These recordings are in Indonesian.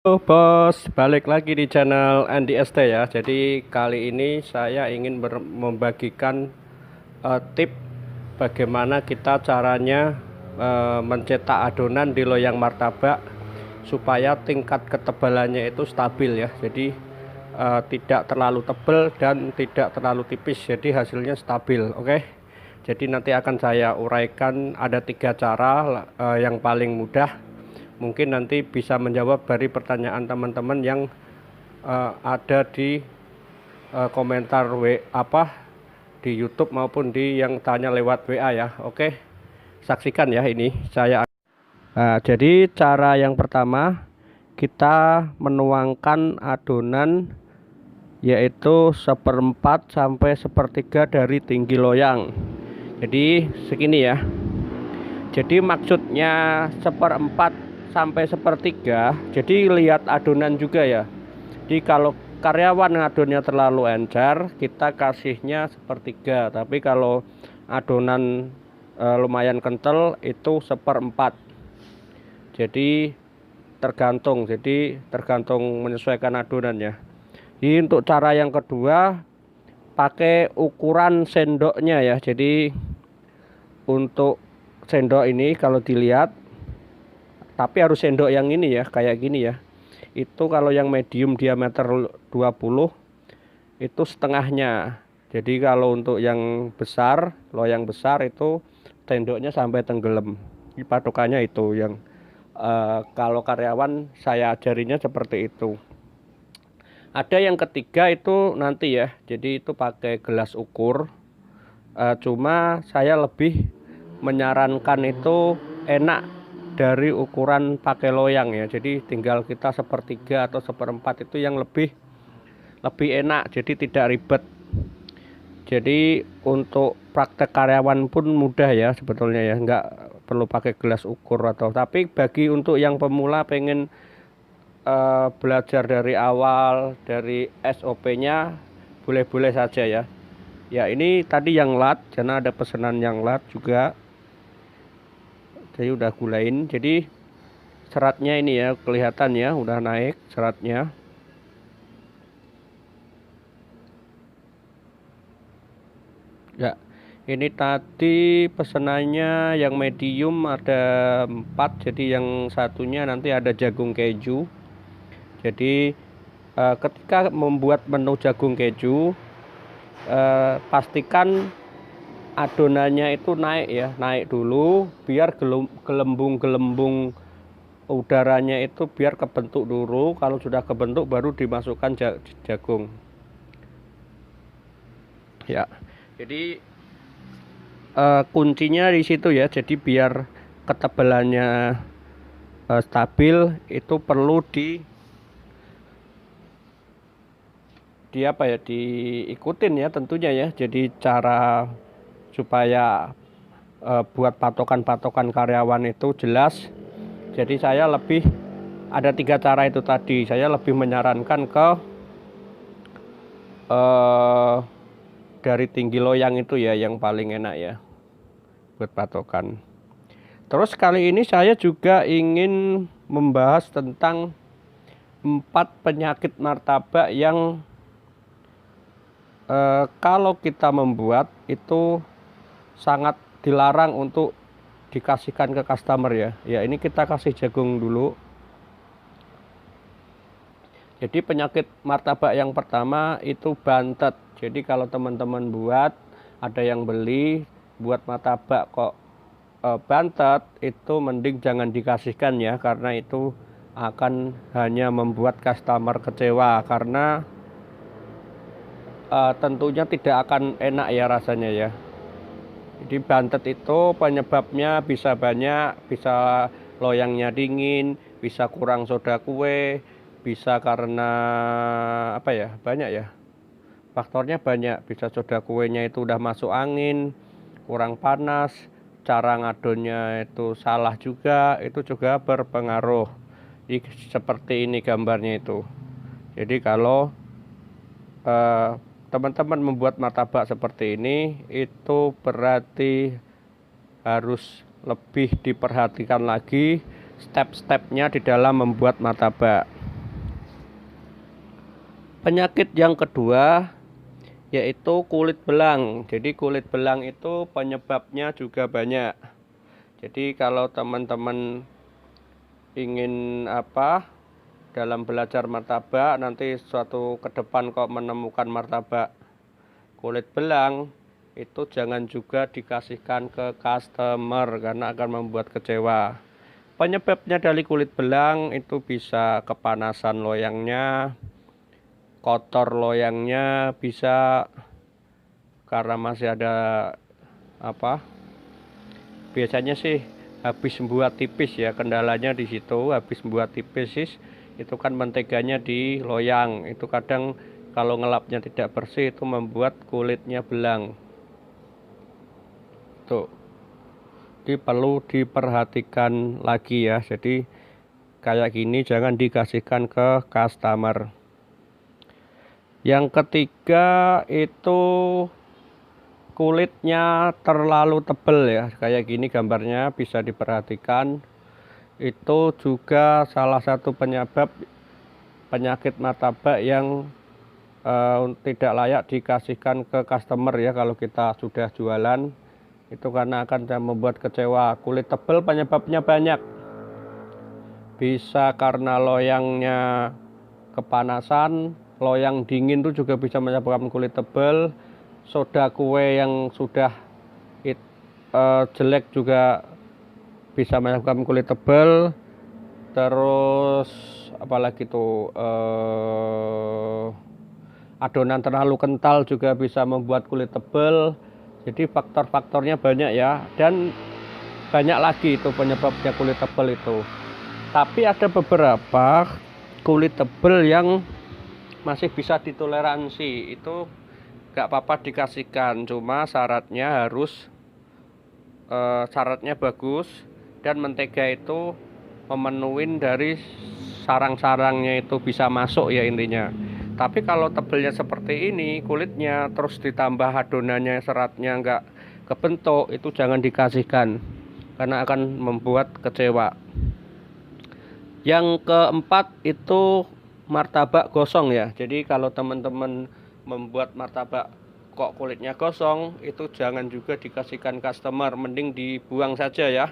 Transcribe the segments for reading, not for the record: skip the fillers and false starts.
Halo bos, balik lagi di channel Andi ST ya. Jadi kali ini saya ingin membagikan tip bagaimana kita caranya mencetak adonan di loyang martabak supaya tingkat ketebalannya itu stabil ya. Jadi tidak terlalu tebal dan tidak terlalu tipis. Jadi hasilnya stabil. Oke. Jadi nanti akan saya uraikan ada 3 cara yang paling mudah, mungkin nanti bisa menjawab dari pertanyaan teman-teman yang ada di komentar di YouTube maupun di yang tanya lewat WA ya. Oke, saksikan ya ini saya. Jadi cara yang pertama, kita menuangkan adonan yaitu 1/4 sampai 1/3 dari tinggi loyang. Jadi segini ya. Jadi maksudnya 1/4 sampai 1/3. Jadi lihat adonan juga ya. Jadi kalau karyawan ngadonnya terlalu encer, kita kasihnya 1/3. Tapi kalau adonan lumayan kental itu 1/4. Jadi tergantung menyesuaikan adonannya. Jadi untuk cara yang kedua, pakai ukuran sendoknya ya. Jadi untuk sendok ini kalau dilihat, tapi harus sendok yang ini ya, kayak gini ya. Itu kalau yang medium diameter 20 itu setengahnya. Jadi kalau untuk yang besar, loyang besar itu sendoknya sampai tenggelam. Ini patokannya itu yang kalau karyawan saya ajarinya seperti itu. Ada yang ketiga itu nanti ya. Jadi itu pakai gelas ukur. Cuma saya lebih menyarankan itu enak dari ukuran pakai loyang ya. Jadi tinggal kita 1/3 atau 1/4 itu yang lebih enak, jadi tidak ribet. Jadi untuk praktek karyawan pun mudah ya sebetulnya ya, nggak perlu pakai gelas ukur tapi bagi untuk yang pemula pengen belajar dari awal dari SOP-nya, boleh-boleh saja ya. Ya ini tadi yang lat, karena ada pesanan yang lat juga. Saya udah gulain, jadi seratnya ini ya kelihatan ya udah naik seratnya. Ya, ini tadi pesanannya yang medium ada 4, jadi yang satunya nanti ada jagung keju. Jadi ketika membuat menu jagung keju, pastikan adonannya itu naik ya, naik dulu biar gelembung-gelembung udaranya itu biar kebentuk dulu. Kalau sudah kebentuk baru dimasukkan jagung ya. Jadi kuncinya di situ ya. Jadi biar ketebalannya stabil, itu perlu diikutin ya tentunya ya. Jadi cara supaya buat patokan karyawan itu jelas. Jadi saya lebih ada 3 cara itu tadi. Saya lebih menyarankan ke dari tinggi loyang itu ya yang paling enak ya buat patokan. Terus kali ini saya juga ingin membahas tentang 4 penyakit martabak yang kalau kita membuat itu sangat dilarang untuk dikasihkan ke customer ya. Ya ini kita kasih jagung dulu. Jadi penyakit martabak yang pertama itu bantet. Jadi kalau teman-teman buat, ada yang beli buat martabak kok bantet, itu mending jangan dikasihkan ya, karena itu akan hanya membuat customer kecewa, karena tentunya tidak akan enak ya rasanya ya. Jadi bantet itu penyebabnya bisa banyak, bisa loyangnya dingin, bisa kurang soda kue, bisa karena apa ya, banyak ya faktornya, banyak. Bisa soda kuenya itu udah masuk angin, kurang panas, cara ngadonnya itu salah juga, itu juga berpengaruh. Jadi seperti ini gambarnya itu. Jadi kalau teman-teman membuat martabak seperti ini, itu berarti harus lebih diperhatikan lagi step-stepnya di dalam membuat martabak. Penyakit yang kedua yaitu kulit belang. Jadi kulit belang itu penyebabnya juga banyak. Jadi kalau teman-teman ingin dalam belajar martabak, nanti suatu ke depan kok menemukan martabak kulit belang, itu jangan juga dikasihkan ke customer karena akan membuat kecewa. Penyebabnya dari kulit belang itu bisa kepanasan loyangnya, kotor loyangnya, bisa karena masih ada biasanya sih habis membuat tipis ya, kendalanya di situ. Habis membuat tipis itu kan menteganya di loyang, itu kadang kalau ngelapnya tidak bersih itu membuat kulitnya belang tuh. Jadi perlu diperhatikan lagi ya. Jadi kayak gini jangan dikasihkan ke customer. Yang ketiga itu kulitnya terlalu tebal ya, kayak gini gambarnya bisa diperhatikan. Itu juga salah satu penyebab penyakit martabak yang tidak layak dikasihkan ke customer ya kalau kita sudah jualan, itu karena akan membuat kecewa. Kulit tebal penyebabnya banyak, bisa karena loyangnya kepanasan, loyang dingin itu juga bisa menyebabkan kulit tebal. Soda kue yang sudah jelek juga bisa menyebabkan kulit tebal. Terus apalagi tuh adonan terlalu kental juga bisa membuat kulit tebal. Jadi faktor-faktornya banyak ya, dan banyak lagi itu penyebabnya kulit tebal itu. Tapi ada beberapa kulit tebal yang masih bisa ditoleransi, itu gak apa-apa dikasihkan, cuma syaratnya bagus dan mentega itu memenuhi dari sarang-sarangnya, itu bisa masuk ya intinya. Tapi kalau tebelnya seperti ini kulitnya, terus ditambah adonannya seratnya nggak kebentuk, itu jangan dikasihkan karena akan membuat kecewa. Yang keempat itu martabak gosong ya. Jadi kalau teman-teman membuat martabak kok kulitnya gosong, itu jangan juga dikasihkan customer, mending dibuang saja ya.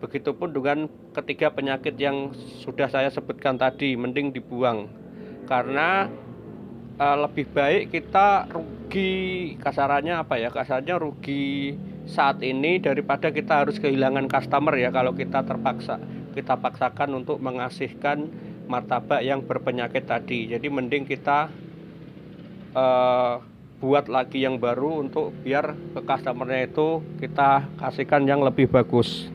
Begitupun dengan ketiga penyakit yang sudah saya sebutkan tadi, mending dibuang. Karena lebih baik kita rugi, kasarannya rugi saat ini daripada kita harus kehilangan customer ya, kalau kita paksakan untuk mengasihkan martabak yang berpenyakit tadi. Jadi mending kita buat lagi yang baru untuk biar ke customernya itu kita kasihkan yang lebih bagus.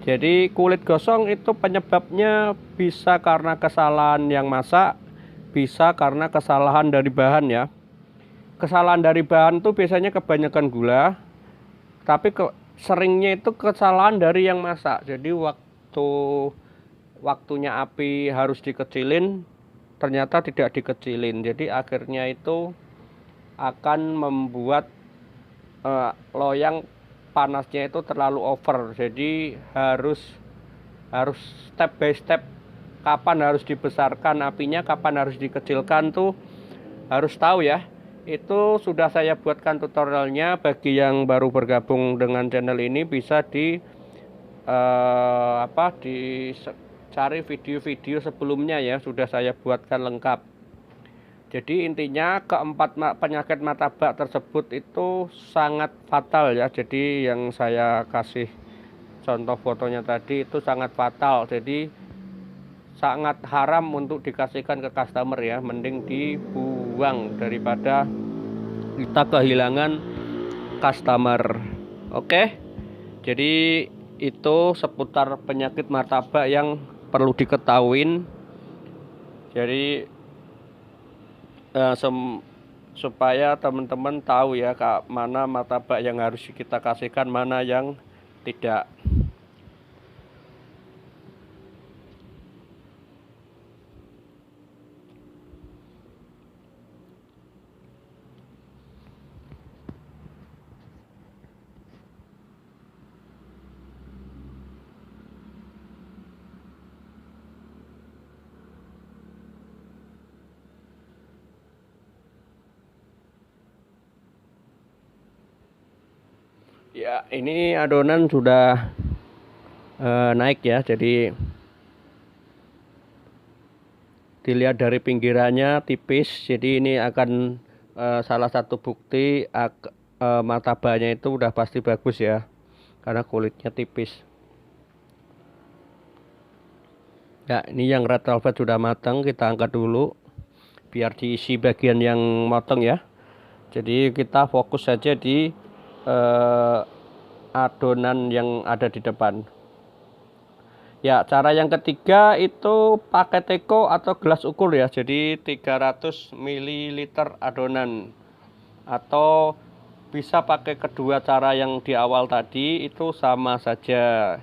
Jadi kulit gosong itu penyebabnya bisa karena kesalahan yang masak, bisa karena kesalahan dari bahan ya. Kesalahan dari bahan tuh biasanya kebanyakan gula, tapi seringnya itu kesalahan dari yang masak. Jadi waktunya api harus dikecilin, ternyata tidak dikecilin. Jadi akhirnya itu akan membuat loyang panasnya itu terlalu over. Jadi harus step by step, kapan harus dibesarkan apinya, kapan harus dikecilkan tuh harus tahu ya. Itu sudah saya buatkan tutorialnya. Bagi yang baru bergabung dengan channel ini bisa dicari video-video sebelumnya ya, sudah saya buatkan lengkap. Jadi intinya keempat penyakit martabak tersebut itu sangat fatal ya. Jadi yang saya kasih contoh fotonya tadi itu sangat fatal. Jadi sangat haram untuk dikasihkan ke customer ya. Mending dibuang daripada kita kehilangan customer. Oke. Jadi itu seputar penyakit martabak yang perlu diketahui. Jadi supaya teman-teman tahu ya mana martabak yang harus kita kasihkan, mana yang tidak. Ya, ini adonan sudah naik ya. Jadi dilihat dari pinggirannya tipis. Jadi ini akan salah satu bukti martabaknya itu udah pasti bagus ya. Karena kulitnya tipis. Ya, ini yang red velvet sudah matang, kita angkat dulu biar diisi bagian yang motong ya. Jadi kita fokus saja di adonan yang ada di depan. Ya, cara yang ketiga itu pakai teko atau gelas ukur ya. Jadi 300 ml adonan. Atau bisa pakai kedua cara yang di awal tadi, itu sama saja.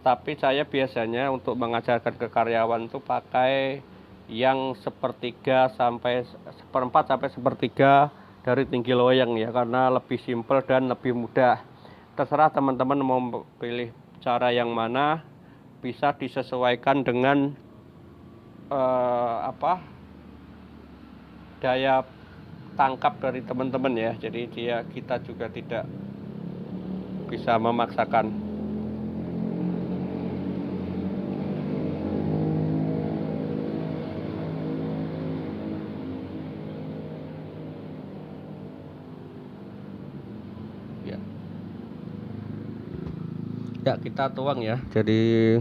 Tapi saya biasanya untuk mengajarkan ke karyawan itu pakai yang sepertiga sampai seperempat sampai sepertiga dari tinggi loyang ya, karena lebih simpel dan lebih mudah. Terserah teman-teman mau pilih cara yang mana, bisa disesuaikan dengan daya tangkap dari teman-teman ya. Jadi kita juga tidak bisa memaksakan. Ya. Ya, kita tuang ya. Jadi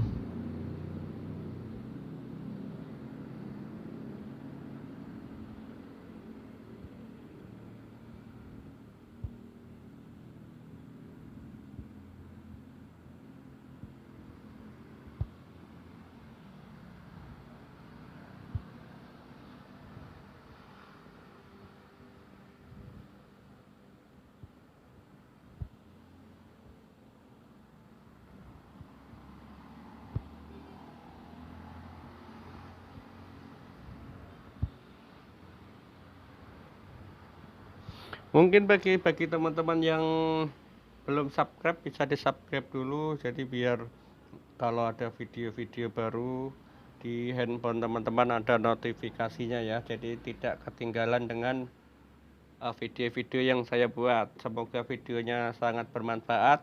mungkin bagi teman-teman yang belum subscribe, bisa di subscribe dulu. Jadi biar kalau ada video-video baru di handphone teman-teman ada notifikasinya ya. Jadi tidak ketinggalan dengan video-video yang saya buat. Semoga videonya sangat bermanfaat.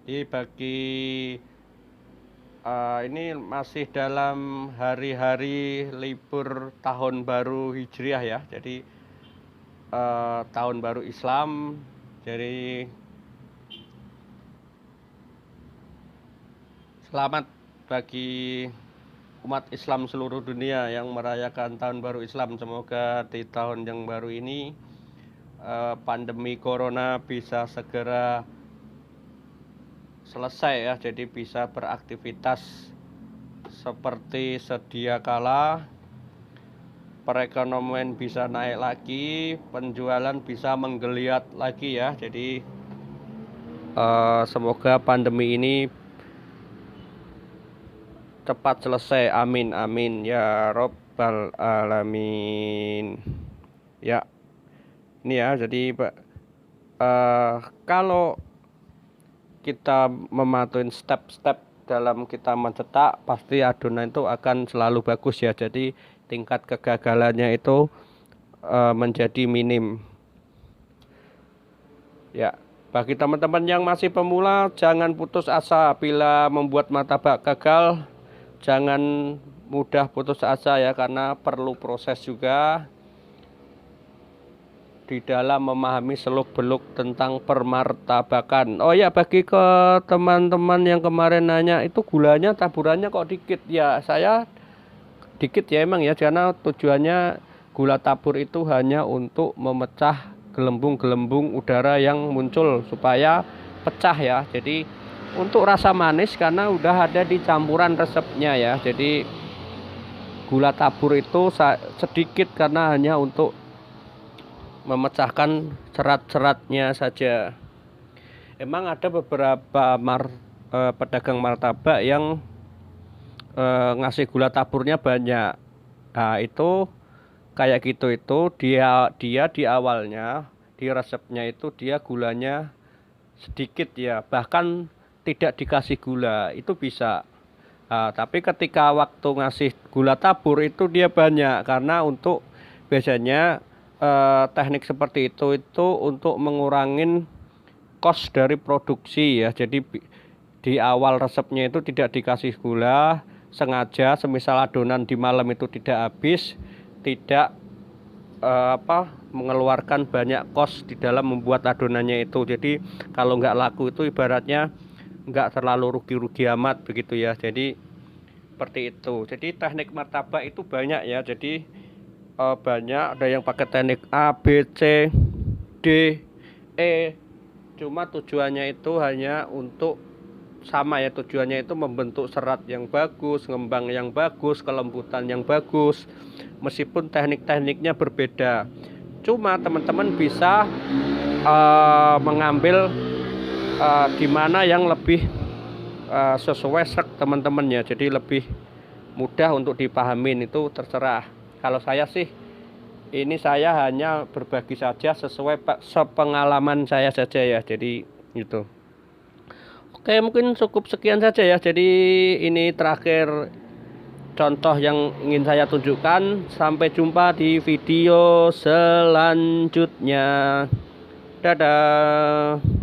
Jadi bagi ini masih dalam hari-hari libur tahun baru Hijriah ya. Jadi tahun baru Islam. Jadi selamat bagi umat Islam seluruh dunia yang merayakan tahun baru Islam. Semoga di tahun yang baru ini pandemi corona bisa segera selesai ya. Jadi bisa beraktivitas seperti sedia kala, perekonomian bisa naik lagi, penjualan bisa menggeliat lagi ya. Jadi semoga pandemi ini cepat selesai, amin amin ya robbal alamin. Ya, ini ya. Jadi kalau kita mematuhi step-step dalam kita mencetak, pasti adonan itu akan selalu bagus ya. Jadi tingkat kegagalannya itu menjadi minim. Ya, bagi teman-teman yang masih pemula, jangan putus asa bila membuat martabak gagal. Jangan mudah putus asa ya, karena perlu proses juga di dalam memahami seluk-beluk tentang permartabakan. Oh ya, bagi ke teman-teman yang kemarin nanya itu gulanya taburannya kok dikit ya, saya dikit ya emang ya, karena tujuannya gula tabur itu hanya untuk memecah gelembung-gelembung udara yang muncul supaya pecah ya. Jadi untuk rasa manis karena udah ada di campuran resepnya ya. Jadi gula tabur itu sedikit karena hanya untuk memecahkan serat-seratnya saja. Emang ada beberapa pedagang martabak yang ngasih gula taburnya banyak. Nah, itu kayak gitu, itu dia di awalnya di resepnya itu dia gulanya sedikit ya, bahkan tidak dikasih gula, itu bisa. Nah, tapi ketika waktu ngasih gula tabur itu dia banyak, karena untuk biasanya teknik seperti itu untuk mengurangin cost dari produksi ya. Jadi di awal resepnya itu tidak dikasih gula, sengaja semisal adonan di malam itu tidak habis, tidak mengeluarkan banyak kos di dalam membuat adonannya itu. Jadi kalau nggak laku itu ibaratnya nggak terlalu rugi-rugi amat begitu ya. Jadi seperti itu. Jadi teknik martabak itu banyak ya. Jadi banyak, ada yang pakai teknik A, B, C, D, E. Cuma tujuannya itu hanya untuk sama ya, tujuannya itu membentuk serat yang bagus, ngembang yang bagus, kelembutan yang bagus. Meskipun teknik-tekniknya berbeda, cuma teman-teman bisa mengambil di mana yang lebih sesuai sek teman-teman ya. Jadi lebih mudah untuk dipahamin, itu terserah. Kalau saya sih, ini saya hanya berbagi saja sesuai sepengalaman saya saja ya. Jadi itu. Oke, mungkin cukup sekian saja ya. Jadi ini terakhir contoh yang ingin saya tunjukkan. Sampai jumpa di video selanjutnya. Dadah.